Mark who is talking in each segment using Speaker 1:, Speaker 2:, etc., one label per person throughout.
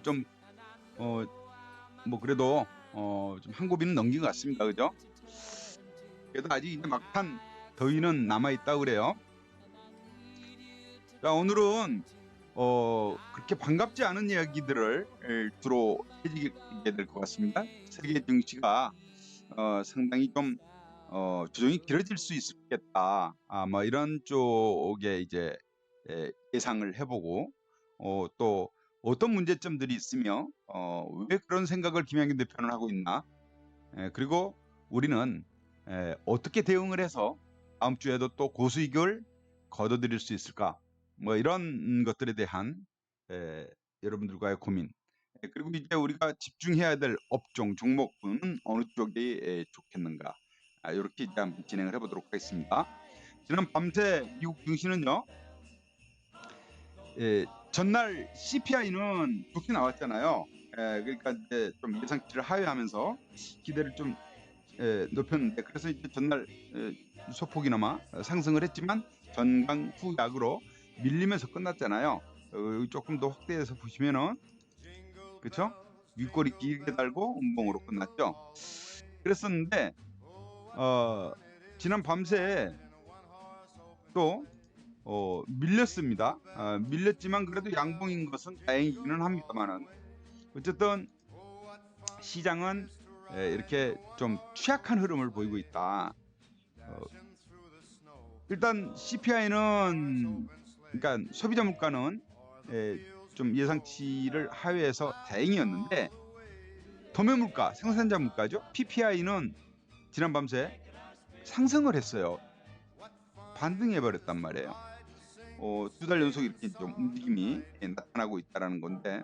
Speaker 1: 좀 뭐 그래도 좀 한 고비는 넘긴 것 같습니다. 그죠? 그래도 아직 이제 막판 더위는 남아 있다고 그래요. 자, 오늘은 그렇게 반갑지 않은 이야기들을 주로 해지게 될 것 같습니다. 세계 증시가 상당히 좀 조정이 길어질 수 있겠다. 뭐 이런 쪽에 이제 예상을 해보고 또 어떤 문제점들이 있으며 왜 그런 생각을 김양균 대표는 하고 있나. 그리고 우리는 어떻게 대응을 해서 다음 주에도 또 고수익을 거둬들일 수 있을까. 뭐 이런 것들에 대한 여러분들과의 고민. 그리고 이제 우리가 집중해야 될 업종, 종목은 어느 쪽이 좋겠는가. 이렇게 이제 한번 진행을 해보도록 하겠습니다. 지난 밤새 미국 증시는요. 전날 CPI는 좋게 나왔잖아요. 그러니까 이제 좀 예상치를 하회하면서 기대를 좀 높였는데, 그래서 이제 전날 소폭이나마 상승을 했지만 전강 후약으로 밀리면서 끝났잖아요. 조금 더 확대해서 보시면은, 그렇죠? 윗골이 길게 달고 음봉으로 끝났죠. 그랬었는데 지난 밤새 또 밀렸습니다. 밀렸지만 그래도 양봉인 것은 다행이기는 합니다만은, 어쨌든 시장은 이렇게 좀 취약한 흐름을 보이고 있다. 일단 CPI는, 그러니까 소비자 물가는 좀 예상치를 하회해서 다행이었는데, 도매 물가, 생산자 물가죠. PPI는 지난 밤새 상승을 했어요. 반등해 버렸단 말이에요. 2달 연속 이렇게 좀 움직임이 나타나고 있다라는 건데,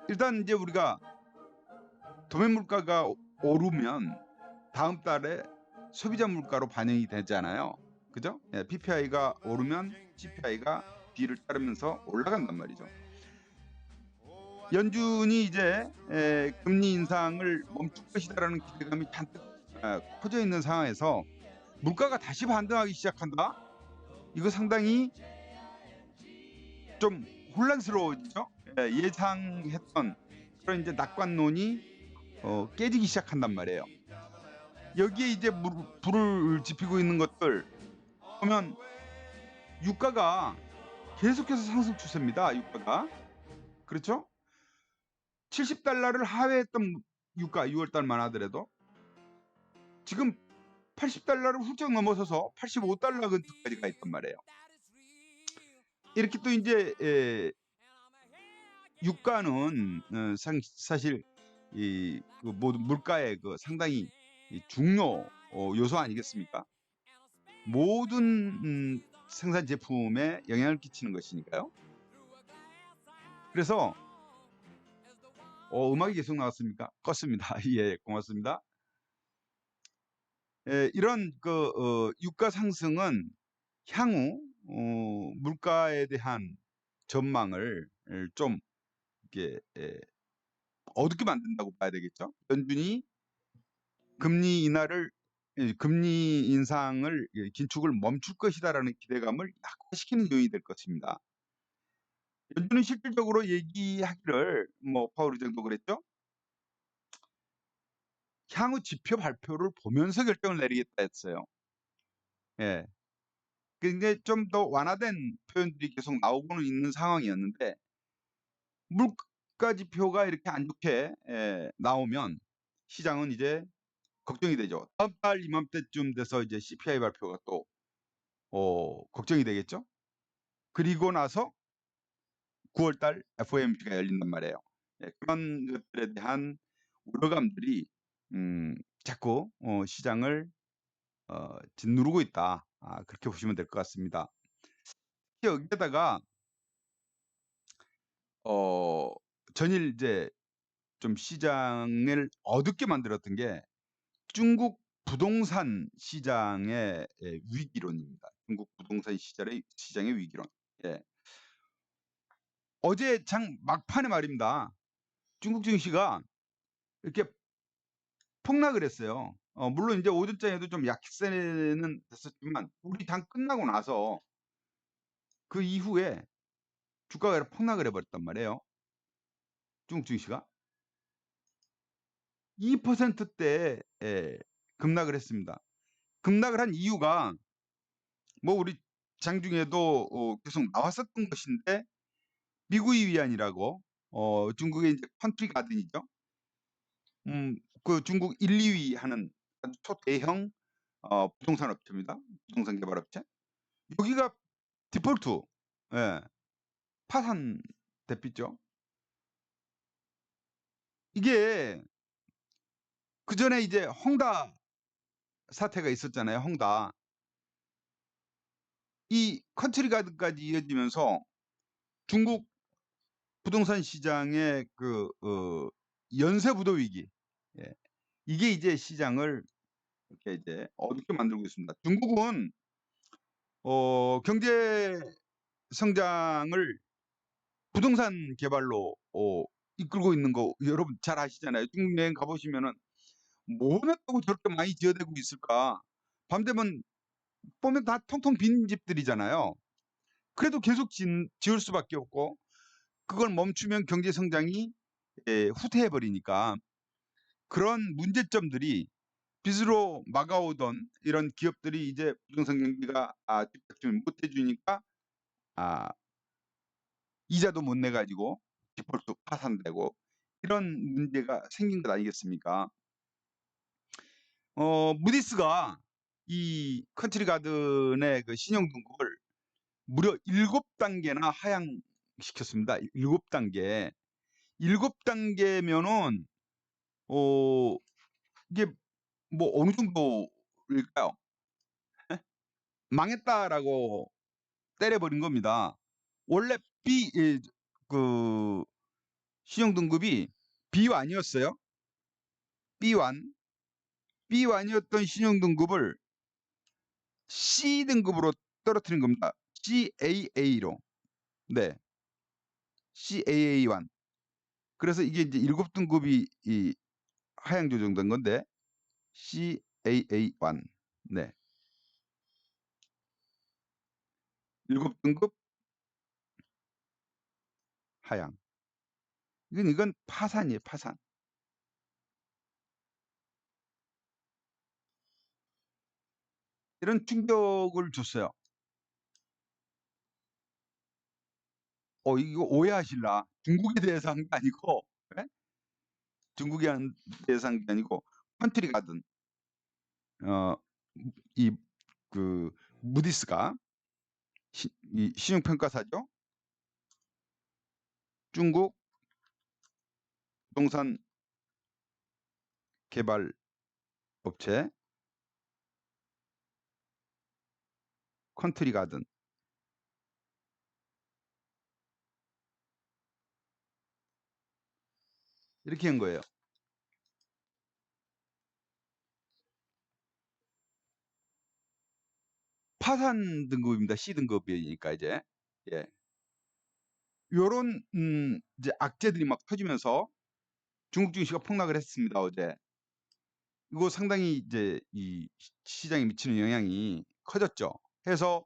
Speaker 1: 일단 이제 우리가 도매 물가가 오르면 다음 달에 소비자 물가로 반영이 되잖아요. 그죠? PPI가 오르면 CPI가 뒤를 따르면서 올라간단 말이죠. 연준이 이제 금리 인상을 멈출 것이다라는 기대감이 잔뜩 커져 있는 상황에서 물가가 다시 반등하기 시작한다? 이거 상당히 좀 혼란스러워지죠. 예상했던 그런 이제 낙관론이 깨지기 시작한단 말이에요. 여기에 이제 불을 지피고 있는 것들 보면, 유가가 계속해서 상승 추세입니다. 유가가. 그렇죠? 70달러를 하회했던 유가, 6월 달만 하더라도 지금 80달러를 훌쩍 넘어서서 85달러 근처까지 가 있단 말이에요. 이렇게 또 이제 유가는 사실 그 모든 물가의 그 상당히 중요 요소 아니겠습니까? 모든 생산 제품에 영향을 끼치는 것이니까요. 그래서 음악이 계속 나왔습니까? 껐습니다. 예, 고맙습니다. 이런 그 유가 상승은 향후 물가에 대한 전망을 좀 이렇게 어둡게 만든다고 봐야 되겠죠. 연준이 금리 인상을 긴축을 멈출 것이다라는 기대감을 약화시키는 요인이 될 것입니다. 연준은 실질적으로 얘기하기를, 뭐 파월 의장도 그랬죠. 향후 지표 발표를 보면서 결정을 내리겠다 했어요. 예. 근데 좀 더 완화된 표현들이 계속 나오고는 있는 상황이었는데, 물가 지표가 이렇게 안 좋게 나오면 시장은 이제 걱정이 되죠. 다음 달 이맘때쯤 돼서 이제 CPI 발표가 또 걱정이 되겠죠. 그리고 나서 9월 달 FOMC가 열린단 말이에요. 그런 것들에 대한 우려감들이 자꾸 시장을 짓누르고 있다. 그렇게 보시면 될 것 같습니다. 여기에다가 전일 이제 좀 시장을 어둡게 만들었던 게 중국 부동산 시장의 위기론입니다. 중국 부동산 시장의 위기론. 예. 어제 장 막판에 말입니다. 중국 증시가 이렇게 폭락을 했어요. 물론 이제 오전장에도 좀 약세는 됐었지만, 우리 장 끝나고 나서 그 이후에 주가가 폭락을 해버렸단 말이에요. 중국 증시가 2%대 급락을 했습니다. 급락을 한 이유가 뭐 우리 장중에도 계속 나왔었던 것인데 미구이 위안이라고 중국의 이제 컨트리 가든이죠. 그 중국 1, 2위 하는 아주 초대형 부동산 업체입니다. 부동산 개발 업체. 여기가 디폴트, 예, 파산 됐죠. 이게 그 전에 이제 헝다 사태가 있었잖아요. 헝다. 이 컨트리 가든까지 이어지면서 중국 부동산 시장의 그 연쇄 부도 위기, 예, 이게 이제 시장을 이렇게 이제 어둡게 만들고 있습니다. 중국은 경제 성장을 부동산 개발로 이끌고 있는 거 여러분 잘 아시잖아요. 중국 여행 가보시면은 뭐 했다고 저렇게 많이 지어대고 있을까? 밤 되면 보면 다 텅텅 빈 집들이잖아요. 그래도 계속 지을 수밖에 없고 그걸 멈추면 경제 성장이 후퇴해 버리니까 그런 문제점들이 빚으로 막아오던 이런 기업들이 이제 부동산 경기가 집중을 못 해주니까 아, 이자도 못 내 가지고 디폴트 파산되고 이런 문제가 생긴 것 아니겠습니까? 무디스가 이 컨트리 가든의 그 신용 등급을 무려 7단계나 하향시켰습니다. 7단계. 7단계면은 이게 뭐 어느 정도일까요? 망했다라고 때려버린 겁니다. 원래 그 신용 등급이 B1이었어요. B1. B1이었던 신용 등급을 C 등급으로 떨어뜨린 겁니다. CAA로. 네. CAA1. 그래서 이게 이제 7등급이 하향 조정된 건데 CAA1. 네. 7등급 하향. 이건 파산이에요, 파산. 이런 충격을 줬어요. 이거 오해하실라. 중국에 대해서 한 게 아니고, 예? 중국에 대해서 한 게 아니고, 컨트리 가든, 어, 그, 무디스가, 이 신용평가사죠. 중국 부동산 개발 업체, 컨트리 가든. 이렇게 한 거예요. 파산 등급입니다. C 등급이니까 이제. 예. 요런 이제 악재들이 막 터지면서 중국 증시가 폭락을 했습니다. 어제. 이거 상당히 이제 이 시장에 미치는 영향이 커졌죠. 해서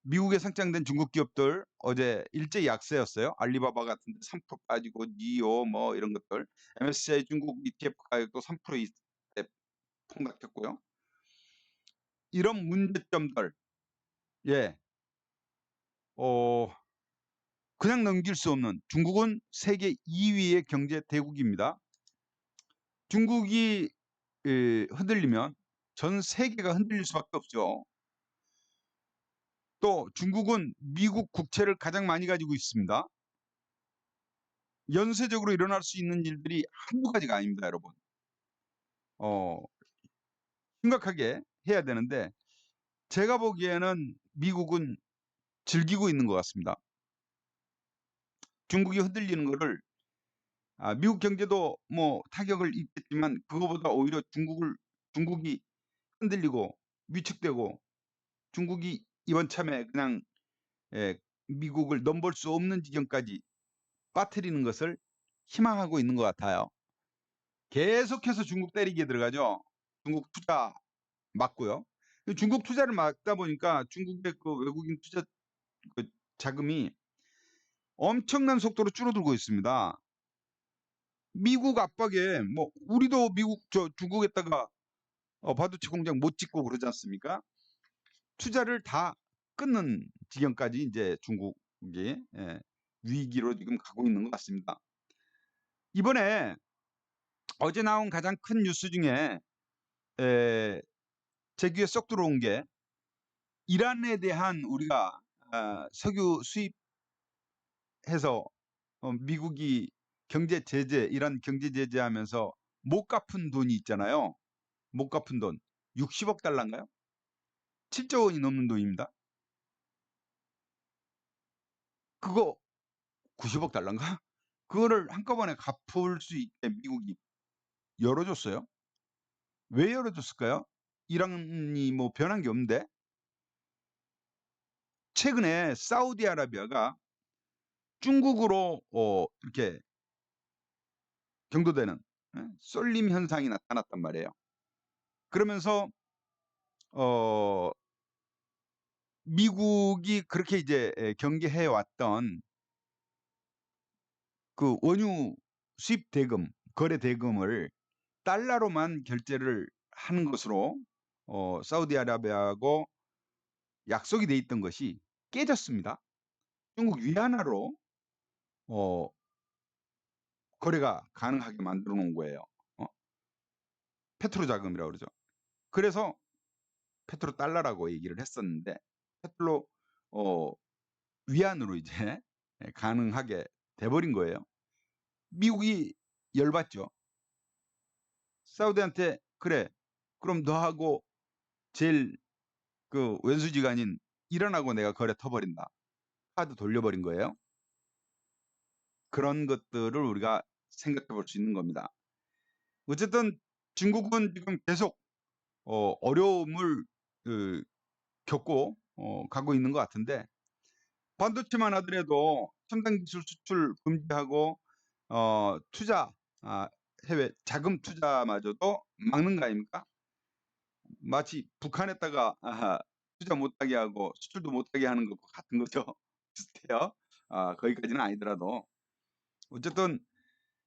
Speaker 1: 미국에 상장된 중국 기업들 어제 일제히 약세였어요. 알리바바 같은 데 3% 빠지고 니오 뭐 이런 것들. MSCI 중국 ETF 가격도 3% 이때 폭락했고요. 이런 문제점들, 예, 그냥 넘길 수 없는, 중국은 세계 2위의 경제 대국입니다. 중국이 흔들리면 전 세계가 흔들릴 수밖에 없죠. 또 중국은 미국 국채를 가장 많이 가지고 있습니다. 연쇄적으로 일어날 수 있는 일들이 한두 가지가 아닙니다, 여러분. 어, 심각하게 해야 되는데 제가 보기에는 미국은 즐기고 있는 것 같습니다. 중국이 흔들리는 거를 미국 경제도 뭐 타격을 입겠지만 그거보다 오히려 중국이 흔들리고 위축되고 중국이 이번 참에 그냥 미국을 넘볼 수 없는 지경까지 빠뜨리는 것을 희망하고 있는 것 같아요. 계속해서 중국 때리기에 들어가죠. 중국 투자 막고요. 중국 투자를 막다 보니까 중국의 그 외국인 투자 그 자금이 엄청난 속도로 줄어들고 있습니다. 미국 압박에 뭐 우리도 미국 중국에다가 반도체 공장 못 짓고 그러지 않습니까? 투자를 다 끊는 지경까지 이제 중국이 위기로 지금 가고 있는 것 같습니다. 이번에 어제 나온 가장 큰 뉴스 중에 제 귀에 쏙 들어온 게 이란에 대한 우리가 석유 수입해서 미국이 경제 제재, 이란 경제 제재하면서 못 갚은 돈이 있잖아요. 못 갚은 돈 60억 달러인가요? 7조 원이 넘는 돈입니다. 그거 90억 달러인가? 그거를 한꺼번에 갚을 수 있게 미국이 열어줬어요. 왜 열어줬을까요? 이란이 뭐 변한 게 없는데 최근에 사우디아라비아가 중국으로 이렇게 경도되는 쏠림 현상이 나타났단 말이에요. 그러면서 어, 미국이 그렇게 이제 경계해 왔던 그 원유 수입 대금, 거래 대금을 달러로만 결제를 하는 것으로 사우디아라비아하고 약속이 돼 있던 것이 깨졌습니다. 중국 위안화로 어, 거래가 가능하게 만들어 놓은 거예요. 어? 페트로 자금이라고 그러죠. 그래서 페트로 달러라고 얘기를 했었는데 페트로 어, 위안으로 이제 가능하게 돼버린 거예요. 미국이 열받죠. 사우디한테 그래, 그럼 너하고 제일 그 원수지간인 이란하고 내가 거래 터버린다. 카드 돌려버린 거예요. 그런 것들을 우리가 생각해 볼 수 있는 겁니다. 어쨌든 중국은 지금 계속 어려움을 그, 겪고 가고 있는 것 같은데 반도체만 하더라도 첨단 기술 수출 금지하고 투자 해외 자금 투자마저도 막는 거 아닙니까? 마치 북한에다가 투자 못하게 하고 수출도 못하게 하는 것과 같은 거죠. 비슷해요. 거기까지는 아니더라도 어쨌든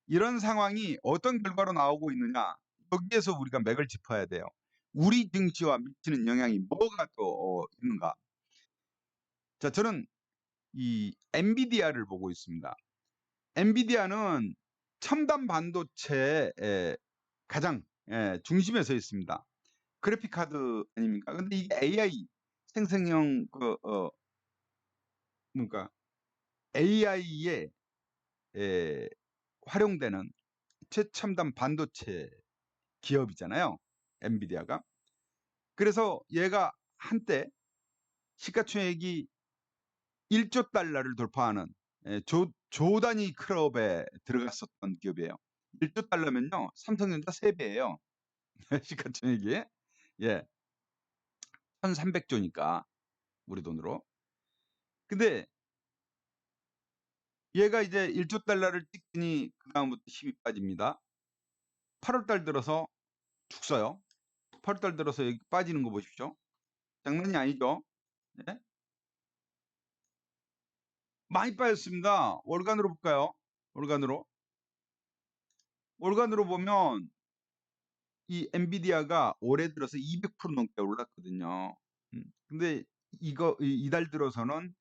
Speaker 1: 이런 상황이 어떤 결과로 나오고 있느냐 여기에서 우리가 맥을 짚어야 돼요. 우리 증시와 미치는 영향이 뭐가 또 있는가? 자, 저는 이 엔비디아를 보고 있습니다. 엔비디아는 첨단 반도체의 가장 중심에 서 있습니다. 그래픽 카드 아닙니까? 근데 이게 AI 생성형 그러니까 AI에 활용되는 최첨단 반도체 기업이잖아요. 엔비디아가. 그래서 얘가 한때 시가총액이 1조 달러를 돌파하는 조 단위 클럽에 들어갔었던 기업이에요. 1조 달러면요. 삼성전자 3배예요. 시가총액이. 예. 1300조니까 우리 돈으로. 근데 얘가 이제 1조 달러를 찍더니 그다음부터 힘이 빠집니다. 8월 달 들어서 죽어요. 8월 달 들어서 여기 빠지는 거 보십시오. 장난이 아니죠. 예? 많이 빠졌습니다. 월간으로 볼까요? 월간으로. 월간으로 보면 이 엔비디아가 올해 들어서 200% 넘게 올랐거든요. 근데 이달 들어서는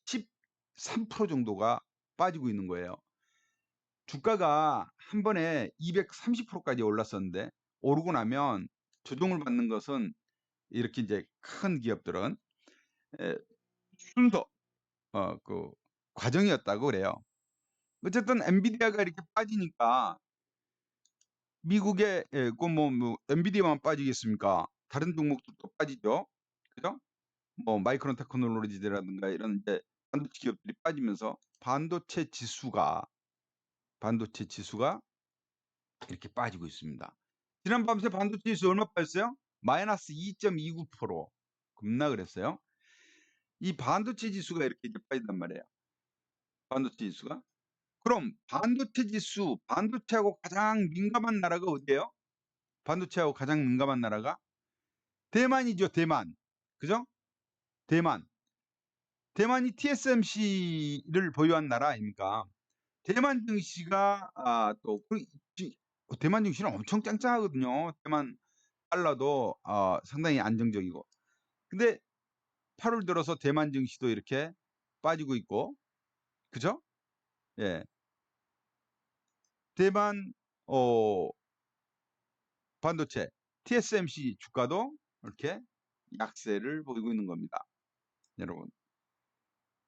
Speaker 1: 13% 정도가 빠지고 있는 거예요. 주가가 한 번에 230%까지 올랐었는데 오르고 나면 조정을 받는 것은 이렇게 이제 큰 기업들은 순서 그 과정이었다고 그래요. 어쨌든 엔비디아가 이렇게 빠지니까 미국의 뭐 엔비디아만 빠지겠습니까? 다른 종목들도 빠지죠. 그죠? 뭐 마이크론 테크놀로지라든가 이런 이제 반도체 기업들이 빠지면서 반도체 지수가 이렇게 빠지고 있습니다. 지난 밤새 반도체 지수 얼마 빠졌어요? 마이너스 2.29%. 겁나 그랬어요. 이 반도체 지수가 이렇게 이제 빠진단 말이에요. 반도체 지수가. 그럼 반도체 지수, 반도체하고 가장 민감한 나라가 어디예요? 반도체하고 가장 민감한 나라가 대만이죠. 대만. 그죠? 대만. 대만이 TSMC를 보유한 나라 아닙니까? 대만 증시가 또 대만 증시는 엄청 짱짱하거든요. 대만 달러도 상당히 안정적이고. 근데 8월 들어서 대만 증시도 이렇게 빠지고 있고, 그죠? 예. 대만 반도체 TSMC 주가도 이렇게 약세를 보이고 있는 겁니다. 여러분,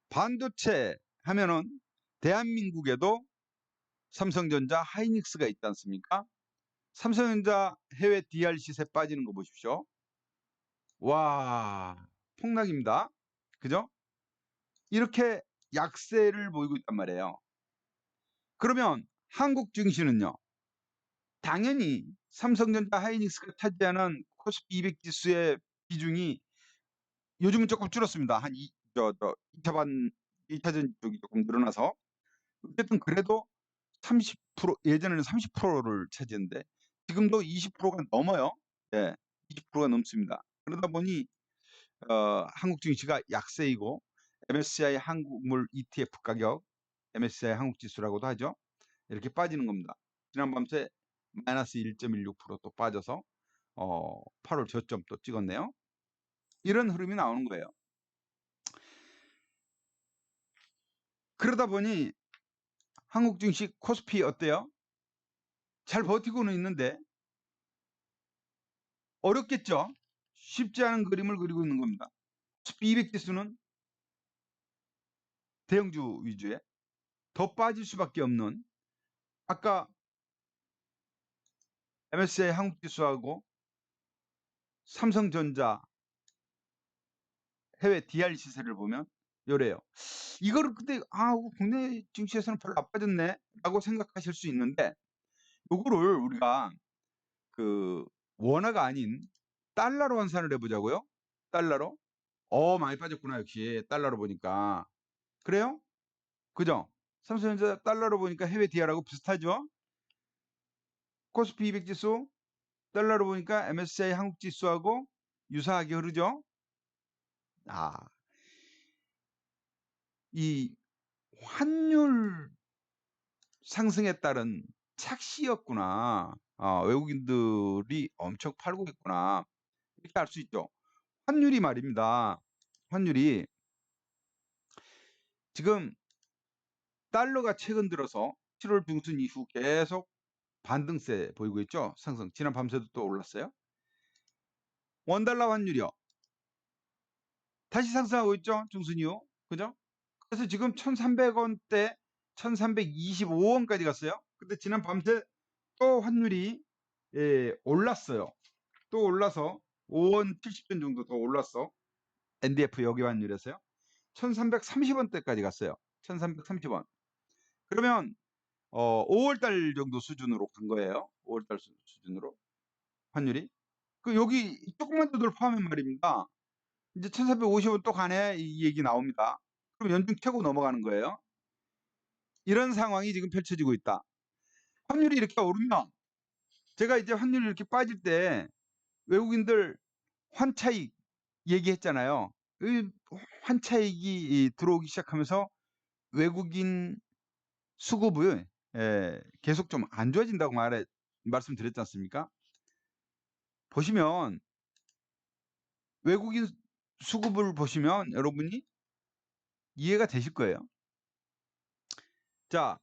Speaker 1: 반도체 하면은 대한민국에도 삼성전자, 하이닉스가 있지 않습니까? 삼성전자 해외 DR 시세 빠지는 거 보십시오. 와, 폭락입니다. 그죠? 이렇게 약세를 보이고 있단 말이에요. 그러면 한국 증시는요, 당연히 삼성전자, 하이닉스가 차지하는 코스피 200 지수의 비중이 요즘은 조금 줄었습니다. 한 2차전 쪽이 조금 늘어나서. 어쨌든 그래도 30%, 예전에는 30%를 차지했는데 지금도 20%가 넘어요. 예, 20%가 넘습니다. 그러다 보니 한국 증시가 약세이고, MSCI 한국물 ETF 가격, MSCI 한국 지수라고도 하죠. 이렇게 빠지는 겁니다. 지난 밤새 마이너스 1.16%또 빠져서 8월 저점 또 찍었네요. 이런 흐름이 나오는 거예요. 그러다 보니 한국 증시 코스피 어때요? 잘 버티고는 있는데 어렵겠죠? 쉽지 않은 그림을 그리고 있는 겁니다. 코스피 200 지수는 대형주 위주에 더 빠질 수밖에 없는, 아까 MSCI 한국 지수하고 삼성전자 해외 DR 시세를 보면 요래요. 이거를 근데 국내 증시에서는 별로 안 빠졌네 라고 생각하실 수 있는데, 요거를 우리가 그 원화가 아닌 달러로 환산을 해보자고요. 달러로. 많이 빠졌구나. 역시 달러로 보니까. 그래요? 그죠? 삼성전자 달러로 보니까 해외 DR하고 비슷하죠? 코스피 200 지수 달러로 보니까 MSCI 한국 지수하고 유사하게 흐르죠? 이 환율 상승에 따른 착시였구나. 외국인들이 엄청 팔고 있구나. 이렇게 알 수 있죠. 환율이 말입니다. 환율이 지금 달러가 최근 들어서 7월 중순 이후 계속 반등세 보이고 있죠. 상승. 지난 밤새도 또 올랐어요. 원달러 환율이요. 다시 상승하고 있죠. 중순 이후. 그죠? 그래서 지금 1,300원대 1,325원까지 갔어요. 근데 지난 밤새 또 환율이 올랐어요. 또 올라서 5원 70전 정도 더 올랐어. NDF 여기 환율에서요. 1,330원대까지 갔어요. 1,330원. 그러면 5월달 정도 수준으로 간 거예요. 5월달 수준으로 환율이. 그 여기 조금만 더 돌파하면 말입니다. 이제 1,450원 또 가네 이 얘기 나옵니다. 그럼 연중 최고 넘어가는 거예요. 이런 상황이 지금 펼쳐지고 있다. 환율이 이렇게 오르면, 제가 이제 환율이 이렇게 빠질 때 외국인들 환차익 얘기했잖아요. 이 환차익이 들어오기 시작하면서 외국인 수급이 계속 좀 안 좋아진다고 말씀드렸지 않습니까? 보시면 외국인 수급을 보시면 여러분이 이해가 되실 거예요. 자,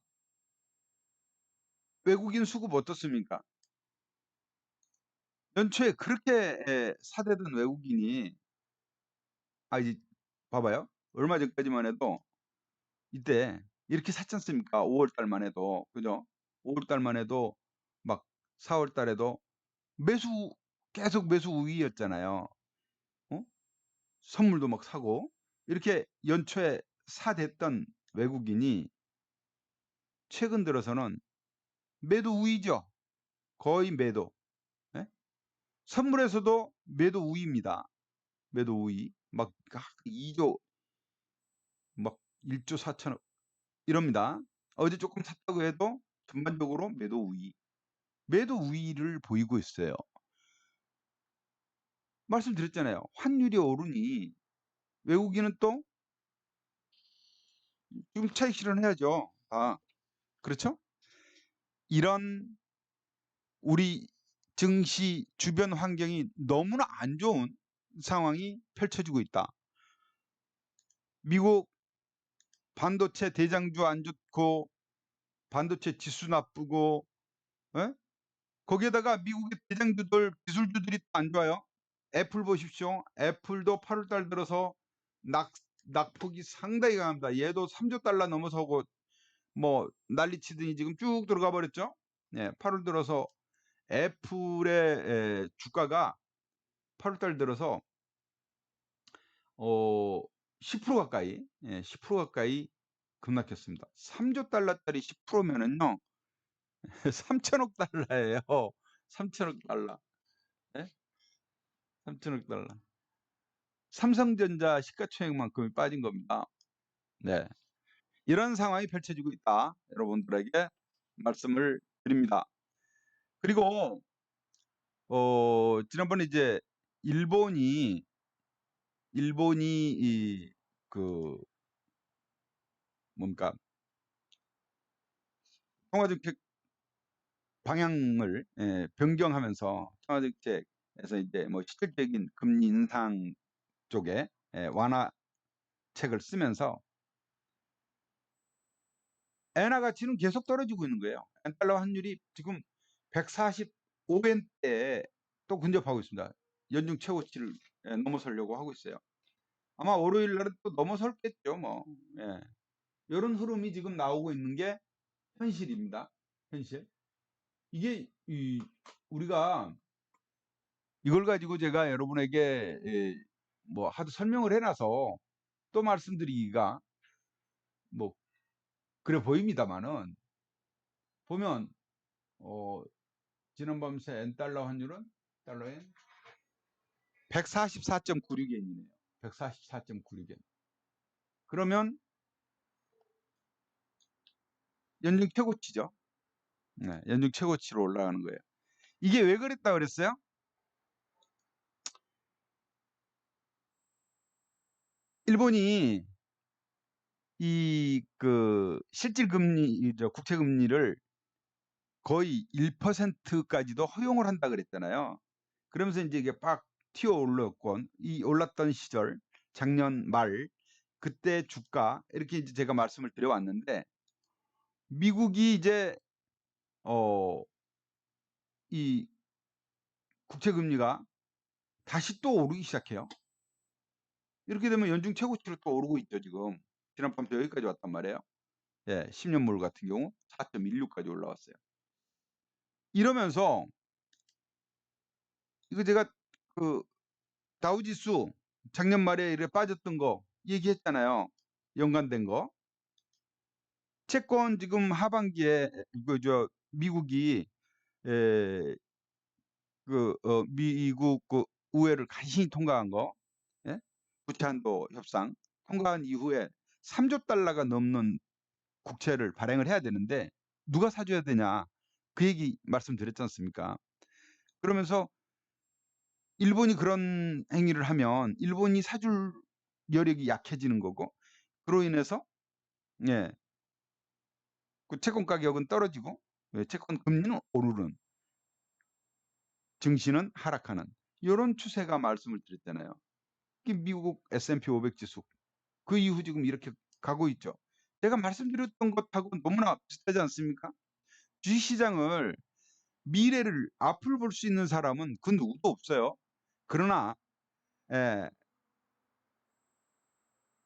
Speaker 1: 외국인 수급 어떻습니까? 연초에 그렇게 사대던 외국인이 이제 봐봐요. 얼마 전까지만 해도 이때 이렇게 샀지 않습니까? 5월 달만 해도. 그죠? 5월 달만 해도 막 4월 달에도 계속 매수 우위였잖아요. 어? 선물도 막 사고 이렇게 연초에 사댔던 외국인이 최근 들어서는 매도 우위죠. 거의 매도. 예? 선물에서도 매도 우위입니다. 매도 우위. 막 2조, 막 1조 4천억 이럽니다. 어제 조금 샀다고 해도 전반적으로 매도 우위. 매도 우위를 보이고 있어요. 말씀드렸잖아요. 환율이 오르니 외국인은 또 지금 차익 실현해야죠. 그렇죠? 이런 우리 증시 주변 환경이 너무나 안 좋은 상황이 펼쳐지고 있다. 미국 반도체 대장주 안 좋고 반도체 지수 나쁘고, 에? 거기에다가 미국의 대장주들 기술주들이 안 좋아요. 애플 보십시오. 애플도 8월 달 들어서 낙폭이 상당히 강합니다. 얘도 3조 달러 넘어서고 뭐 난리치더니 지금 쭉 들어가 버렸죠. 예, 8월 들어서 애플의 주가가 8월 달 들어서 10% 가까이, 10% 가까이 급락했습니다. 3조 달러짜리 10%면은요, 3천억 달러예요. 3천억 달러. 예? 3천억 달러. 삼성전자 시가총액만큼이 빠진 겁니다. 네. 이런 상황이 펼쳐지고 있다. 여러분들에게 말씀을 드립니다. 그리고 지난번에 이제 일본이 그 뭡니까 통화정책 방향을 변경하면서 통화정책에서 이제 뭐 실질적인 금리 인상 쪽에 완화책을 쓰면서 엔화 가치는 계속 떨어지고 있는 거예요. 엔달러 환율이 지금 145엔대에 또 근접하고 있습니다. 연중 최고치를 넘어서려고 하고 있어요. 아마 월요일 날은 또 넘어설겠죠. 뭐 이런 흐름이 지금 나오고 있는 게 현실입니다. 현실. 이게 우리가 이걸 가지고 제가 여러분에게 뭐 하도 설명을 해놔서 또 말씀드리기가 뭐 그래 보입니다만은 보면 지난밤 새 엔달러 환율은 달러엔 144.96엔이네요. 144.96엔. 그러면 연중 최고치죠. 네, 연중 최고치로 올라가는 거예요. 이게 왜 그랬다 그랬어요? 일본이 이 그 실질 금리, 국채 금리를 거의 1%까지도 허용을 한다 그랬잖아요. 그러면서 이제 이게 빡 튀어 올랐고 이 올랐던 시절 작년 말 그때 주가 이렇게 이제 제가 말씀을 드려왔는데 미국이 이제 이 국채 금리가 다시 또 오르기 시작해요. 이렇게 되면 연중 최고치로 또 오르고 있죠. 지금 지난밤부터 여기까지 왔단 말이에요. 10년물 같은 경우 4.16까지 올라왔어요. 이러면서 이거 제가 그 다우지수 작년 말에 이렇게 빠졌던 거 얘기했잖아요. 연관된 거. 채권 지금 하반기에 미국이 미국 의회를 간신히 통과한 거, 부채한도 협상 통과한 이후에 3조 달러가 넘는 국채를 발행을 해야 되는데 누가 사줘야 되냐 그 얘기 말씀드렸지 않습니까? 그러면서 일본이 그런 행위를 하면 일본이 사줄 여력이 약해지는 거고 그로 인해서 그 채권 가격은 떨어지고 채권 금리는 오르는 증시는 하락하는 이런 추세가 말씀을 드렸잖아요. 미국 S&P 500 지수 그 이후 지금 이렇게 가고 있죠. 제가 말씀드렸던 것하고 너무나 비슷하지 않습니까? 주식시장을 미래를 앞을 볼 수 있는 사람은 그 누구도 없어요. 그러나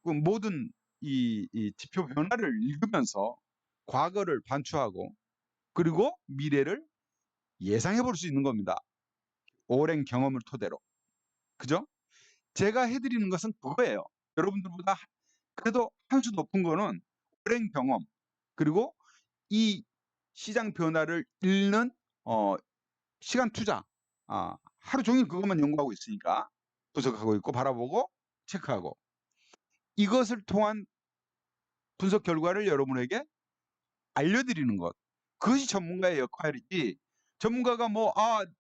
Speaker 1: 그 모든 이 지표 변화를 읽으면서 과거를 반추하고 그리고 미래를 예상해 볼 수 있는 겁니다. 오랜 경험을 토대로. 그죠? 제가 해드리는 것은 그거예요. 여러분들보다 그래도 한 수 높은 거는 오랜 경험 그리고 이 시장 변화를 읽는 시간 투자. 하루 종일 그것만 연구하고 있으니까 분석하고 있고 바라보고 체크하고 이것을 통한 분석 결과를 여러분에게 알려드리는 것. 그것이 전문가의 역할이지. 전문가가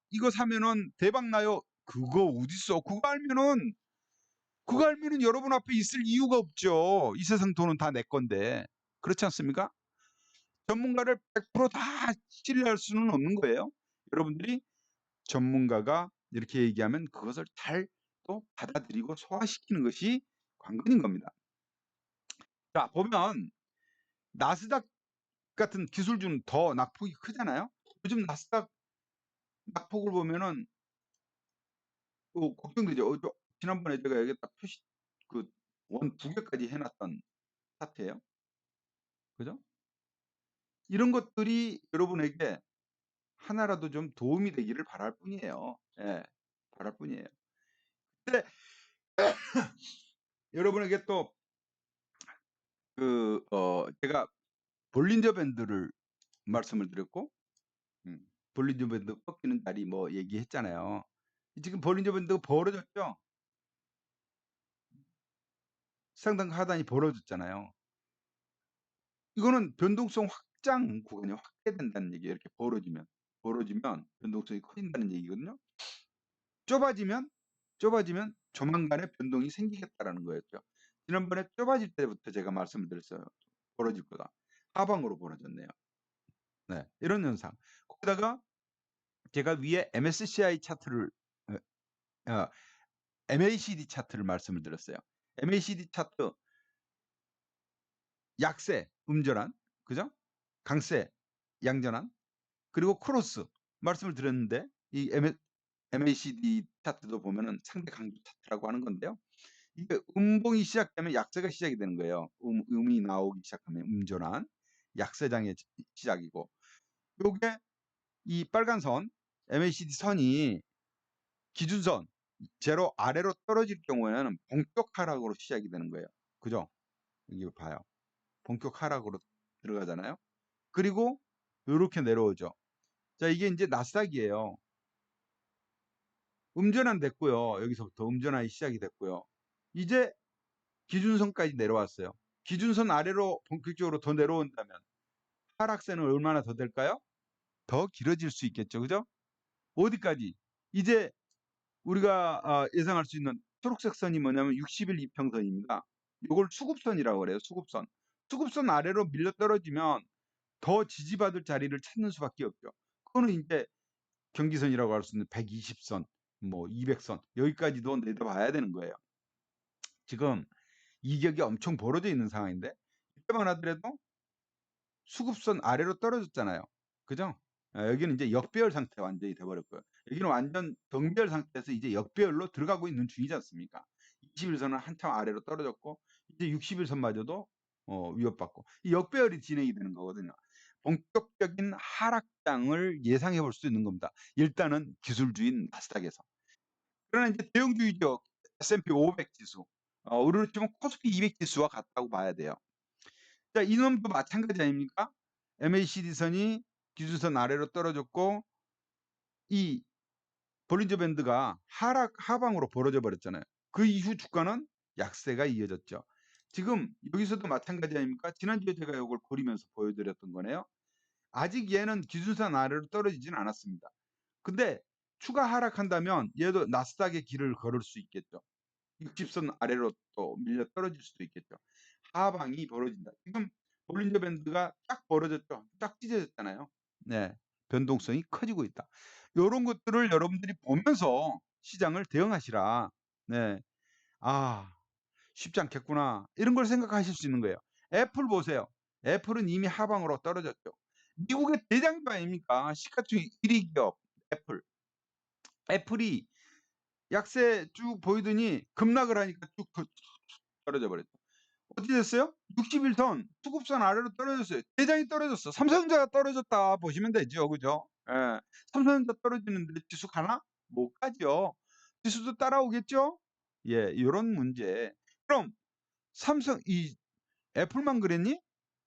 Speaker 1: 이거 사면은 대박 나요. 그거 어딨어. 그거 알면은 여러분 앞에 있을 이유가 없죠. 이 세상 돈은 다 내 건데. 그렇지 않습니까? 전문가를 100%다 신뢰할 수는 없는 거예요. 여러분들이 전문가가 이렇게 얘기하면 그것을 잘 또 받아들이고 소화시키는 것이 관건인 겁니다. 자, 보면 나스닥 같은 기술주는 더 낙폭이 크잖아요. 요즘 나스닥 낙폭을 보면은 걱정되죠. 지난번에 제가 여기다 표시 그 원 2개까지 해 놨던 차트예요. 그죠? 이런 것들이 여러분에게 하나라도 좀 도움이 되기를 바랄 뿐이에요. 예. 바랄 뿐이에요. 근데 여러분에게 또 제가 볼린저 밴드를 말씀을 드렸고 볼린저 밴드 꺾이는 자리 뭐 얘기했잖아요. 지금 볼린저 밴드가 벌어졌죠? 상단 하단이 벌어졌잖아요. 이거는 변동성 확장 구간이 확대된다는 얘기예요. 이렇게 벌어지면 변동성이 커진다는 얘기거든요. 좁아지면 조만간에 변동이 생기겠다라는 거였죠. 지난번에 좁아질 때부터 제가 말씀을 드렸어요. 벌어질 거다. 하방으로 벌어졌네요. 네, 이런 현상. 거기다가 제가 위에 MSCI 차트를 MACD 차트를 말씀을 드렸어요. MACD 차트 약세, 음전환, 그죠? 강세, 양전환, 그리고 크로스 말씀을 드렸는데 이 MACD 차트도 보면은 상대 강조 차트라고 하는 건데요. 이게 음봉이 시작되면 약세가 시작이 되는 거예요. 음이 나오기 시작하면 음전환, 약세장의 시작이고, 요게 이 빨간 선 MACD 선이 기준선 제로 아래로 떨어질 경우에는 본격 하락으로 시작이 되는 거예요. 그죠? 여기 봐요. 본격 하락으로 들어가잖아요. 그리고 요렇게 내려오죠. 자, 이게 이제 나스닥이에요. 음전환 됐고요. 여기서부터 음전환이 시작이 됐고요. 이제 기준선까지 내려왔어요. 기준선 아래로 본격적으로 더 내려온다면 하락세는 얼마나 더 될까요? 더 길어질 수 있겠죠. 그죠? 어디까지? 이제 우리가 예상할 수 있는 초록색 선이 뭐냐면 60일 이평선입니다. 이걸 수급선이라고 그래요. 수급선. 수급선 아래로 밀려 떨어지면 더 지지받을 자리를 찾는 수밖에 없죠. 그거는 이제 경기선이라고 할 수 있는 120선, 뭐 200선 여기까지도 내려봐야 되는 거예요. 지금 이격이 엄청 벌어져 있는 상황인데 이때만 하더라도 수급선 아래로 떨어졌잖아요. 그죠? 여기는 이제 역배열 상태 완전히 돼버렸고요. 여기는 완전 정배열 상태에서 이제 역배열로 들어가고 있는 중이지 않습니까? 21선은 한참 아래로 떨어졌고 이제 61선마저도 위협받고 이 역배열이 진행이 되는 거거든요. 본격적인 하락장을 예상해 볼 수 있는 겁니다. 일단은 기술주인 나스닥에서. 그러나 이제 대형주의죠. S&P 500 지수. 우리로 치면 코스피 200 지수와 같다고 봐야 돼요. 자, 이놈도 마찬가지 아닙니까? MACD 선이 기준선 아래로 떨어졌고 이 볼린저 밴드가 하방으로 벌어져 버렸잖아요. 그 이후 주가는 약세가 이어졌죠. 지금 여기서도 마찬가지 아닙니까? 지난주에 제가 이걸 그리면서 보여드렸던 거네요. 아직 얘는 기준선 아래로 떨어지진 않았습니다. 근데 추가 하락한다면 얘도 나스닥의 길을 걸을 수 있겠죠. 60선 아래로 또 밀려 떨어질 수도 있겠죠. 하방이 벌어진다. 지금 볼린저 밴드가 쫙 벌어졌죠. 쫙 찢어졌잖아요. 네. 변동성이 커지고 있다. 요런 것들을 여러분들이 보면서 시장을 대응하시라. 네. 아, 쉽지 않겠구나. 이런 걸 생각하실 수 있는 거예요. 애플 보세요. 애플은 이미 하방으로 떨어졌죠. 미국의 대장주 아닙니까? 시가총액 1위 기업 애플. 애플이 약세 쭉 보이더니 급락을 하니까 쭉 떨어져 버렸죠. 어떻게 됐어요? 61선 수급선 아래로 떨어졌어요. 대장이 떨어졌어. 삼성전자가 떨어졌다 보시면 되죠. 그죠? 예. 삼성전자 떨어지는데 지수 가나? 못 가죠. 지수도 따라오겠죠? 예, 요런 문제. 그럼 이 애플만 그랬니?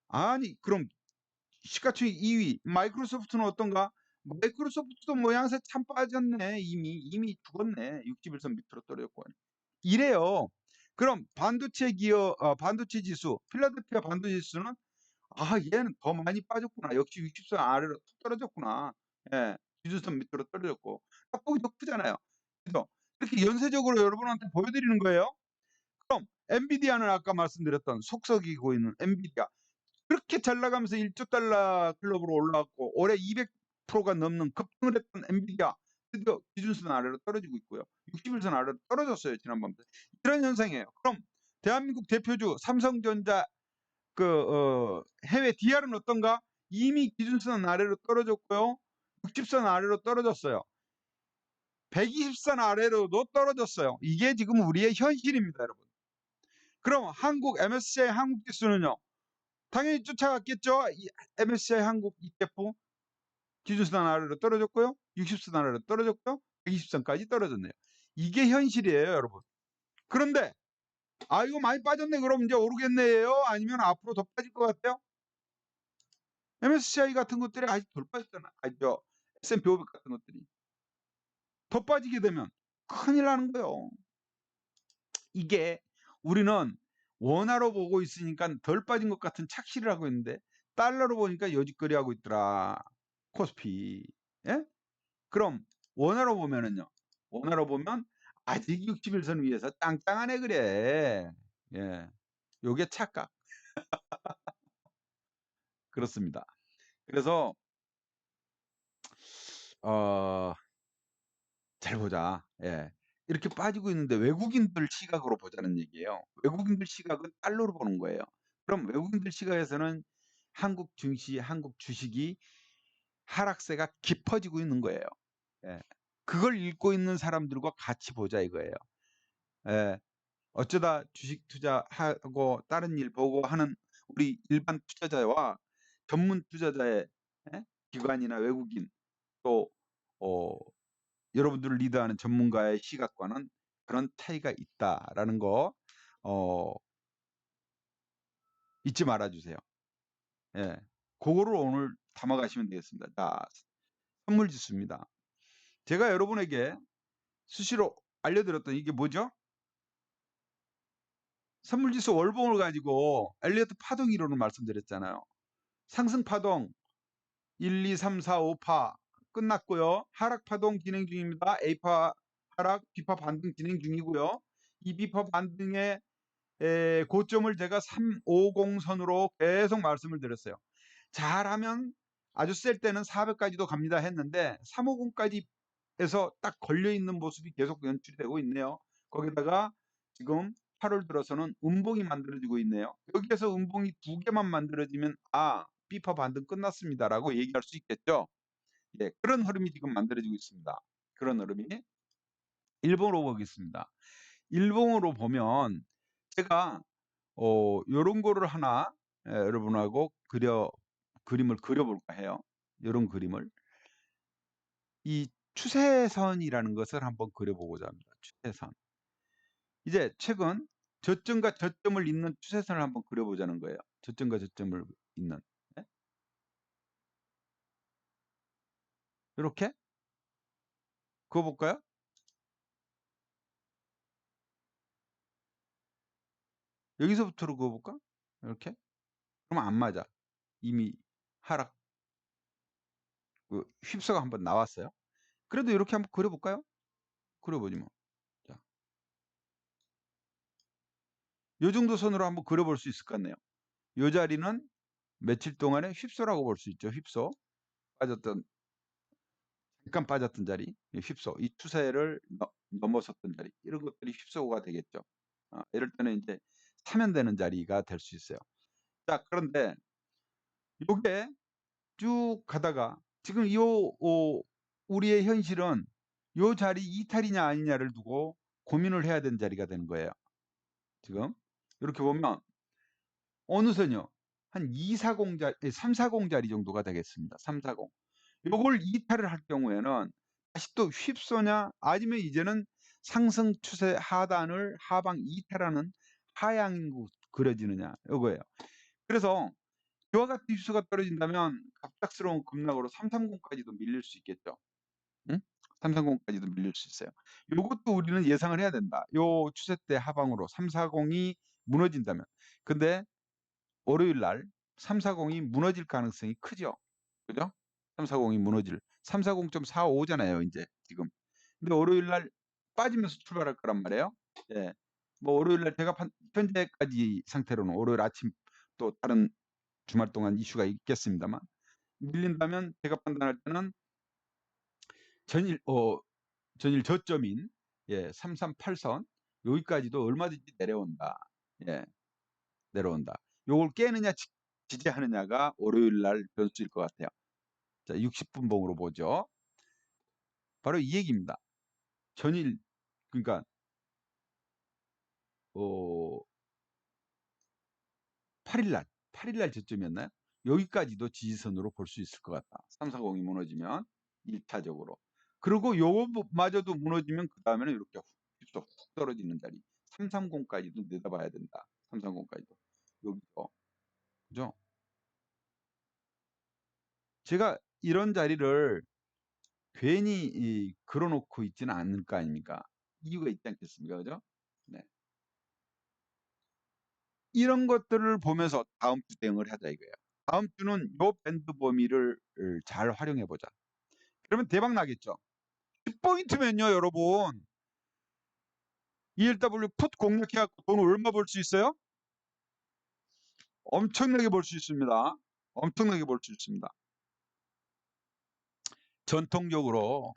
Speaker 1: 아니, 그럼 시가총액 2위 마이크로소프트는 어떤가? 마이크로소프트도 모양새 참 빠졌네. 이미 죽었네. 61선 밑으로 떨어졌고. 이래요. 그럼 반도체 지수, 필라델피아 반도체 지수는 얘는 더 많이 빠졌구나. 역시 60선 아래로 툭 떨어졌구나. 예, 기준선 밑으로 떨어졌고 폭이 더 크잖아요. 그래서 이렇게 연쇄적으로 여러분한테 보여드리는 거예요. 그럼 엔비디아는 아까 말씀드렸던 속썩이고 있는 엔비디아 그렇게 잘 나가면서 1조 달러 클럽으로 올라왔고 올해 200%가 넘는 급등을 했던 엔비디아 드디어 기준선 아래로 떨어지고 있고요. 60일선 아래로 떨어졌어요. 지난번부터. 이런 현상이에요. 그럼 대한민국 대표주 삼성전자 해외 DR은 어떤가? 이미 기준선 아래로 떨어졌고요. 60선 아래로 떨어졌어요. 120선 아래로도 떨어졌어요. 이게 지금 우리의 현실입니다, 여러분. 그럼 한국 MSCI 한국 지수는요? 당연히 쫓아갔겠죠. 이 MSCI 한국 ETF 기준선 아래로 떨어졌고요. 60선 아래로 떨어졌고요. 120선까지 떨어졌네요. 이게 현실이에요, 여러분. 그런데 이거 많이 빠졌네. 그럼 이제 오르겠네요. 아니면 앞으로 더 빠질 것 같아요? MSCI 같은 것들이 아직 덜 빠졌잖아. 아니죠. S&P 500 같은 것들이. 더 빠지게 되면 큰일 나는 거예요. 이게 우리는 원화로 보고 있으니까 덜 빠진 것 같은 착시를 하고 있는데 달러로 보니까 여지거리 하고 있더라. 코스피. 예? 그럼 원화로 보면은요. 원화로 보면 아직 60일선 위에서 짱짱하네 그래. 예. 요게 착각. 그렇습니다. 그래서 어, 잘 보자. 예. 이렇게 빠지고 있는데 외국인들 시각으로 보자는 얘기예요. 외국인들 시각은 달러로 보는 거예요. 그럼 외국인들 시각에서는 한국 증시, 한국 주식이 하락세가 깊어지고 있는 거예요. 예. 그걸 읽고 있는 사람들과 같이 보자 이거예요. 예. 어쩌다 주식 투자하고 다른 일 보고 하는 우리 일반 투자자와 전문 투자자의 예? 기관이나 외국인 또 어, 여러분들을 리드하는 전문가의 시각과는 그런 차이가 있다라는 거 잊지 말아 주세요. 예. 그거를 오늘 담아 가시면 되겠습니다. 자, 선물 지수입니다. 제가 여러분에게 수시로 알려드렸던 이게 뭐죠? 선물 지수 월봉을 가지고 엘리어트 파동 이론을 말씀드렸잖아요. 상승 파동 1, 2, 3, 4, 5파 끝났고요. 하락 파동 진행 중입니다. A파 하락, B파 반등 진행 중이고요. 이 B파 반등의 고점을 제가 350선으로 계속 말씀을 드렸어요. 잘하면 아주 셀 때는 400까지도 갑니다 했는데 350까지에서 딱 걸려있는 모습이 계속 연출이 되고 있네요. 거기다가 지금 8월 들어서는 음봉이 만들어지고 있네요. 여기에서 음봉이 2개만 만들어지면 B파 반등 끝났습니다라고 얘기할 수 있겠죠. 예, 그런 흐름이 지금 만들어지고 있습니다. 그런 흐름이. 일본으로 보겠습니다. 일본으로 보면 제가 요런 거를 하나 여러분하고 그림을 그려볼까 해요. 요런 그림을. 이 추세선이라는 것을 한번 그려보고자 합니다. 추세선. 이제 최근 저점과 저점을 잇는 추세선을 한번 그려보자는 거예요. 저점과 저점을 잇는. 예? 요렇게 그어볼까요? 여기서부터로 그어볼까? 이렇게? 그러면 안 맞아. 이미 하락 휩서가 한번 나왔어요. 그래도 이렇게 한번 그려볼까요? 그려보지 뭐. 자, 요 정도 선으로 한번 그려볼 수 있을 것 같네요. 요 자리는 며칠 동안의 휩소라고 볼 수 있죠. 휩소. 빠졌던 잠깐 빠졌던 자리, 휩소. 이 추세를 넘어섰던 자리. 이런 것들이 휩소가 되겠죠. 이럴 때는 이제 사면 되는 자리가 될 수 있어요. 자, 그런데 요게 쭉 가다가 지금 우리의 현실은 요 자리 이탈이냐 아니냐를 두고 고민을 해야 되는 자리가 되는 거예요. 지금 이렇게 보면 어느 선이요? 한 240 자리, 340 자리 정도가 되겠습니다. 340. 요걸 이탈을 할 경우에는 다시 또 휩소냐 아니면 이제는 상승 추세 하단을 하방 이탈하는 하향이 그려지느냐 요거예요. 그래서 이와 같은 휩소가 떨어진다면 갑작스러운 급락으로 330까지도 밀릴 수 있겠죠. 응? 330까지도 밀릴 수 있어요. 요것도 우리는 예상을 해야 된다. 요 추세대 하방으로 340이 무너진다면. 근데 월요일 날 340이 무너질 가능성이 크죠. 그죠? 340이 무너질. 340.45잖아요, 이제 지금. 근데 월요일 날 빠지면서 출발할 거란 말이에요. 예. 뭐 월요일 날 제가 현재까지 상태로는 월요일 아침 또 다른 주말 동안 이슈가 있겠습니다만, 밀린다면 제가 판단할 때는 전일 저점인 338선 여기까지도 얼마든지 내려온다. 내려온다. 요걸 깨느냐 지지하느냐가 월요일 날 변수일 것 같아요. 자, 60분 봉으로 보죠. 바로 이 얘기입니다. 전일, 그러니까 8일날 저점이었나요? 여기까지도 지지선으로 볼 수 있을 것 같다. 340이 무너지면 1차적으로. 그리고 요거마저도 무너지면 그 다음에는 이렇게 훅 떨어지는 자리. 330까지도 내다봐야 된다. 330까지도. 여기죠. 그죠? 제가 이런 자리를 괜히 걸어놓고 있지는 않을 거 아닙니까? 이유가 있지 않겠습니까? 그죠? 네. 이런 것들을 보면서 다음 주 대응을 하자 이거예요. 다음 주는 요 밴드 범위를 잘 활용해 보자. 그러면 대박 나겠죠. 10포인트면요, 여러분. ELW 풋 공략해갖고 돈 얼마 벌 수 있어요? 엄청나게 벌 수 있습니다. 엄청나게 벌 수 있습니다. 전통적으로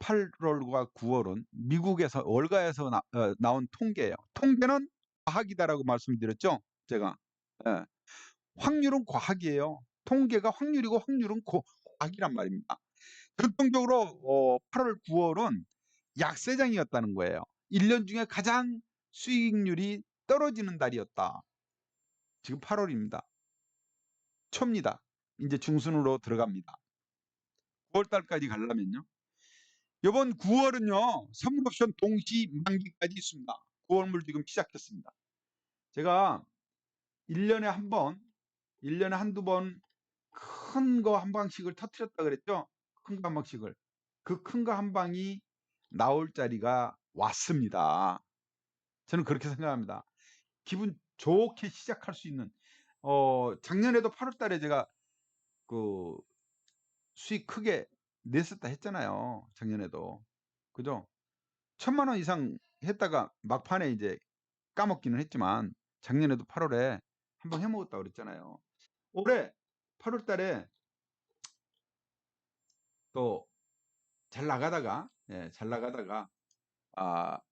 Speaker 1: 8월과 9월은 미국에서 월가에서 나온 통계예요. 통계는 과학이다라고 말씀드렸죠. 제가. 예. 확률은 과학이에요. 통계가 확률이고 확률은 과학이란 말입니다. 전통적으로 8월, 9월은 약세장이었다는 거예요. 1년 중에 가장 수익률이 떨어지는 달이었다. 지금 8월입니다. 초입니다. 이제 중순으로 들어갑니다. 9월달까지 가려면요. 이번 9월은요. 선물옵션 동시 만기까지 있습니다. 9월물 지금 시작했습니다. 제가 1년에 한두 번 큰 거 한 방씩을 터뜨렸다 그랬죠. 큰 거 한 방씩을. 그 큰 거 한 방이 나올 자리가 왔습니다. 저는 그렇게 생각합니다. 기분 좋게 시작할 수 있는 작년에도 8월 달에 제가 그 수익 크게 냈었다 했잖아요. 작년에도. 그죠? 1,000만 원 이상 했다가 막판에 이제 까먹기는 했지만 작년에도 8월에 한번 해먹었다 그랬잖아요. 올해 8월 달에 또 잘 나가다가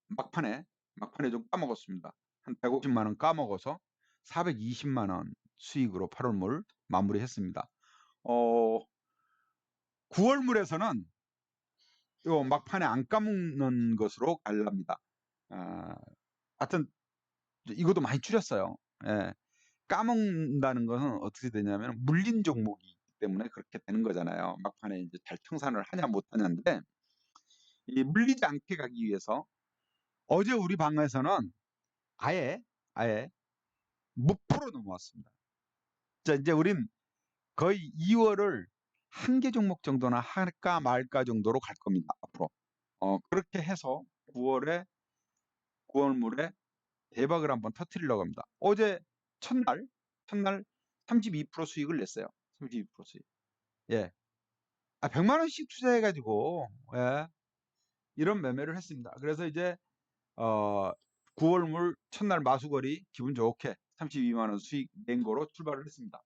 Speaker 1: 막판에 좀 까먹었습니다. 한 150만 원 까먹어서 420만 원 수익으로 8월물 마무리했습니다. 9월물에서는 요 막판에 안 까먹는 것으로 갈랍니다. 하여튼 이것도 많이 줄였어요. 예. 까먹는다는 것은 어떻게 되냐면 물린 종목이기 때문에 그렇게 되는 거잖아요. 막판에 이제 잘 청산을 하냐 못하냐인데, 이 물리지 않게 가기 위해서 어제 우리 방에서는 아예 무표로 넘어왔습니다. 자, 이제 우린 거의 2월을 한 개 종목 정도나 할까 말까 정도로 갈 겁니다. 앞으로. 그렇게 해서 9월물에 대박을 한번 터뜨리려고 합니다. 어제 첫날 32% 수익을 냈어요. 32% 수익. 예. 100만 원씩 투자해가지고 이런 매매를 했습니다. 그래서 이제 9월물 첫날 마수거리 기분 좋게 32만 원 수익 낸 거로 출발을 했습니다.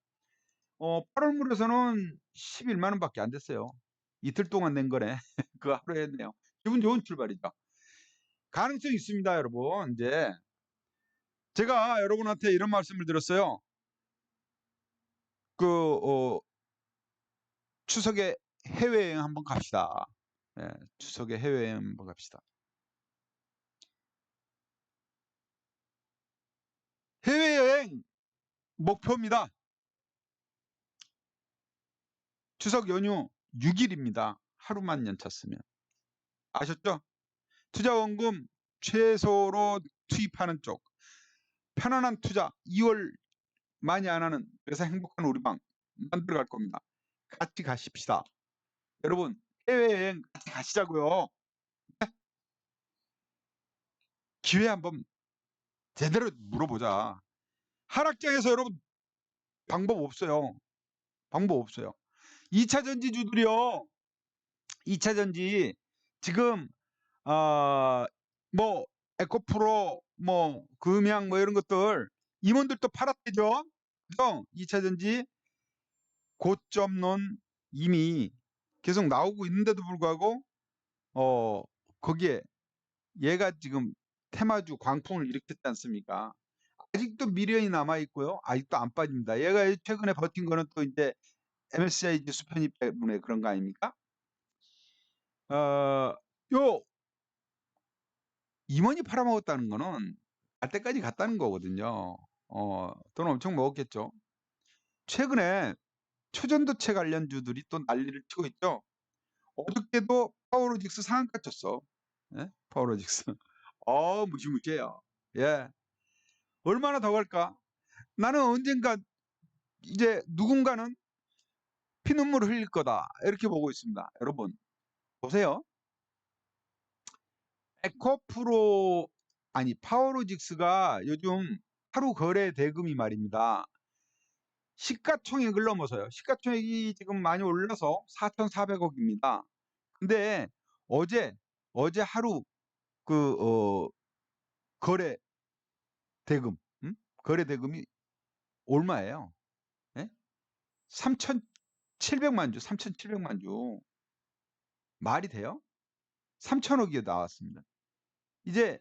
Speaker 1: 8월물에서는 11만 원밖에 안 됐어요. 이틀 동안 낸 거네. 그 하루에 했네요. 기분 좋은 출발이죠. 가능성이 있습니다, 여러분. 이제 제가 여러분한테 이런 말씀을 드렸어요. 추석에 해외여행 한번 갑시다. 추석에 해외여행 한번 갑시다. 해외여행 목표입니다. 추석 연휴 6일입니다. 하루만 연찼으면. 아셨죠? 투자원금 최소로 투입하는 쪽. 편안한 투자 2월 많이 안 하는, 그래서 행복한 우리방 만들어 갈 겁니다. 같이 가십시다. 여러분 해외여행 같이 가시자고요. 기회 한번 제대로 물어보자. 하락장에서 여러분 방법 없어요. 2차 전지주들이요. 2차 전지 지금 뭐 에코프로 뭐 금양 뭐 이런 것들 임원들도 팔았대죠. 그래서 2차 전지 고점론 이미 계속 나오고 있는데도 불구하고 거기에 얘가 지금 테마주 광풍을 일으켰지 않습니까? 아직도 미련이 남아 있고요. 아직도 안 빠집니다. 얘가 최근에 버틴 거는 또 이제 MSCI 지수 편입 때문에 그런 거 아닙니까? 요 임원이 팔아먹었다는 거는 갈 때까지 갔다는 거거든요. 돈 엄청 먹었겠죠. 최근에 초전도체 관련주들이 또 난리를 치고 있죠. 어저께도 파워로직스 상한가 쳤어. 예? 파워로직스. 무시무시해요. 예. 얼마나 더 갈까? 나는 언젠가 이제 누군가는 피눈물을 흘릴 거다. 이렇게 보고 있습니다. 여러분, 보세요. 에코프로, 아니, 파워로직스가 요즘 하루 거래 대금이 말입니다. 시가총액을 넘어서요. 시가총액이 지금 많이 올라서 4,400억입니다. 근데 어제 하루 그 거래 대금, 거래 대금이 얼마예요? 예? 3,700만 주, 3,700만 주. 말이 돼요? 3천억이 나왔습니다. 이제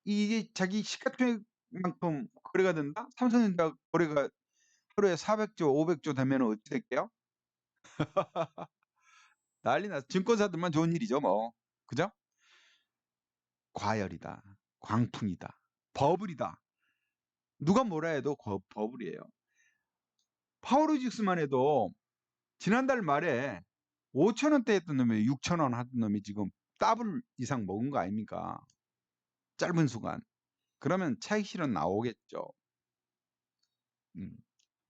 Speaker 1: 이게 자기 시가총액만큼 거래가 된다? 삼성전자 거래가 하루에 400조, 500조 되면 어찌 될게요? 난리 났어. 증권사들만 좋은 일이죠, 뭐. 그죠? 과열이다. 광풍이다. 버블이다. 누가 뭐라 해도 버블이에요. 파워로직스만 해도 지난달 말에 5천원대 했던 놈이 6천원 하던 놈이 지금 더블 이상 먹은 거 아닙니까? 짧은 수간. 그러면 차익 실현 나오겠죠.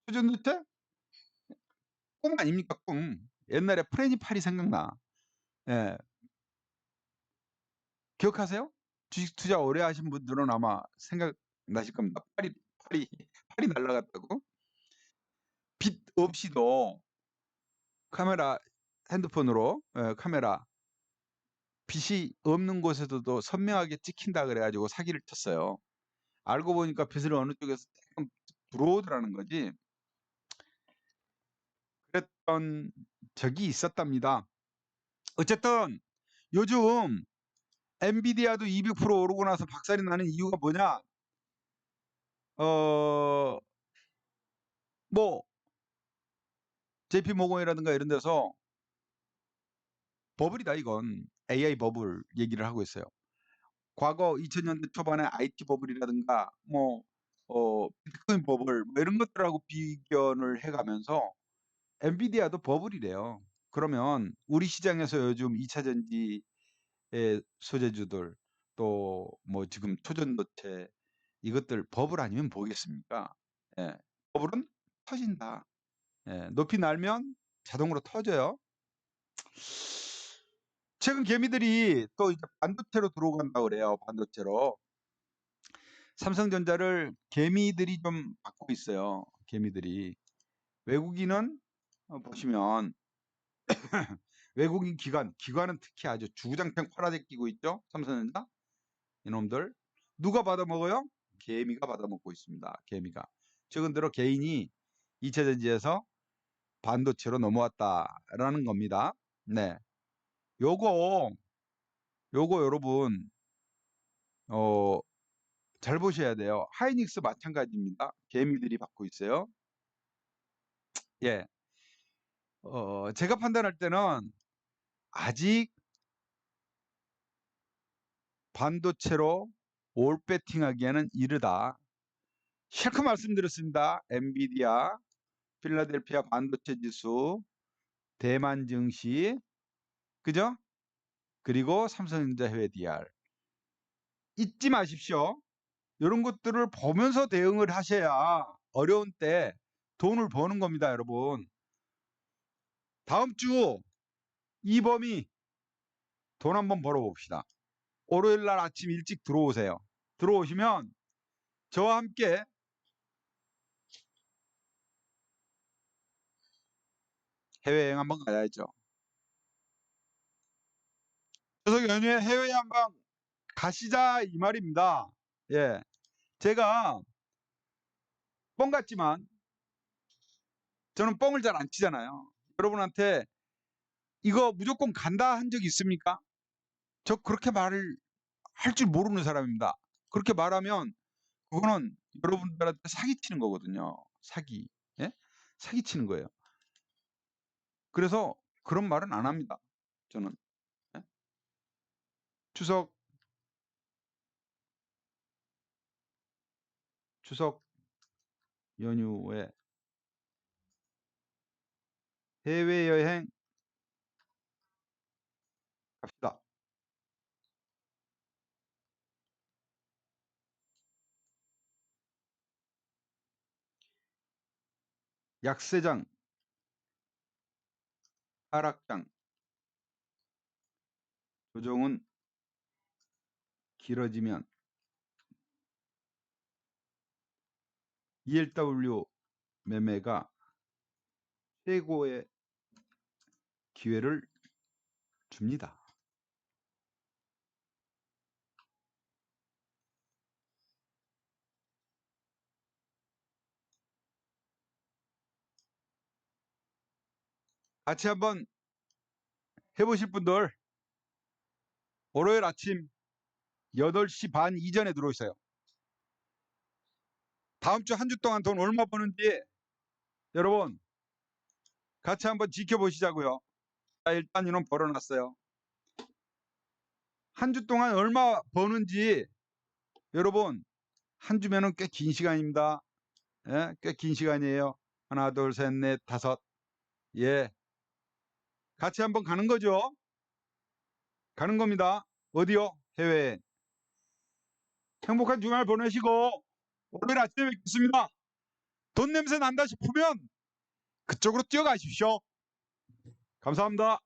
Speaker 1: 초전도체? 꿈 아닙니까? 꿈. 옛날에 프레니팔이 생각나. 예. 기억하세요? 주식 투자 오래 하신 분들은 아마 생각나실 겁니다. 팔이 날라갔다고. 빛 없이도 카메라, 핸드폰으로 카메라 빛이 없는 곳에서도 선명하게 찍힌다 그래가지고 사기를 쳤어요. 알고 보니까 빛을 어느 쪽에서 조금 들어오더라는 거지. 그랬던 적이 있었답니다. 어쨌든 요즘 엔비디아도 200% 오르고 나서 박살이 나는 이유가 뭐냐? 뭐 JP 모건이라든가 이런 데서 버블이다 이건. AI 버블 얘기를 하고 있어요. 과거 2000년대 초반에 IT 버블이라든가 비트코인 버블 뭐 이런 것들하고 비견을 해가면서 엔비디아도 버블이래요. 그러면 우리 시장에서 요즘 2차 전지의 소재주들 또 뭐 지금 초전도체 이것들 버블 아니면 뭐겠습니까? 예, 버블은 터진다. 예, 높이 날면 자동으로 터져요. 최근 개미들이 또 이제 반도체로 들어간다고 그래요. 반도체로. 삼성전자를 개미들이 좀 받고 있어요. 개미들이. 외국인은 보시면 외국인 기관은 특히 아주 주구장창 팔아제끼고 있죠. 삼성전자 이놈들 누가 받아먹어요? 개미가 받아먹고 있습니다. 개미가. 최근 들어 개인이 2차 전지에서 반도체로 넘어왔다라는 겁니다. 네, 요거 여러분 잘 보셔야 돼요. 하이닉스 마찬가지입니다. 개미들이 받고 있어요. 예, 제가 판단할 때는 아직 반도체로 올 배팅하기에는 이르다. 실컷 말씀드렸습니다. 엔비디아, 필라델피아 반도체 지수, 대만 증시, 그죠? 그리고 삼성전자 해외 DR. 잊지 마십시오. 이런 것들을 보면서 대응을 하셔야 어려운 때 돈을 버는 겁니다, 여러분. 다음 주 이범희 돈 한번 벌어봅시다. 월요일 날 아침 일찍 들어오세요. 들어오시면 저와 함께 해외여행 한번 가야죠. 추석 연휴에 해외여행 한번 가시자 이 말입니다. 예, 제가 뻥 같지만 저는 뻥을 잘 안 치잖아요. 여러분한테 이거 무조건 간다 한 적이 있습니까? 저 그렇게 말을 할 줄 모르는 사람입니다. 그렇게 말하면 그거는 여러분들한테 사기치는 거거든요. 사기. 예? 사기치는 거예요. 그래서 그런 말은 안 합니다. 저는. 예? 추석 연휴에 해외여행 갑시다. 약세장, 하락장, 조정은 길어지면 ELW 매매가 최고의 기회를 줍니다. 같이 한번 해보실 분들 월요일 아침 8시 반 이전에 들어오세요. 다음 주 한 주 동안 돈 얼마 버는지 여러분 같이 한번 지켜보시자고요. 자, 일단 이놈 벌어놨어요. 한 주 동안 얼마 버는지 여러분 한 주면은 꽤 긴 시간입니다. 예? 꽤 긴 시간이에요. 하나, 둘, 셋, 넷, 다섯. 예. 같이 한번 가는 거죠. 가는 겁니다. 어디요? 해외에. 행복한 주말 보내시고 월요일 아침에 뵙겠습니다. 돈 냄새 난다 싶으면 그쪽으로 뛰어가십시오. 감사합니다.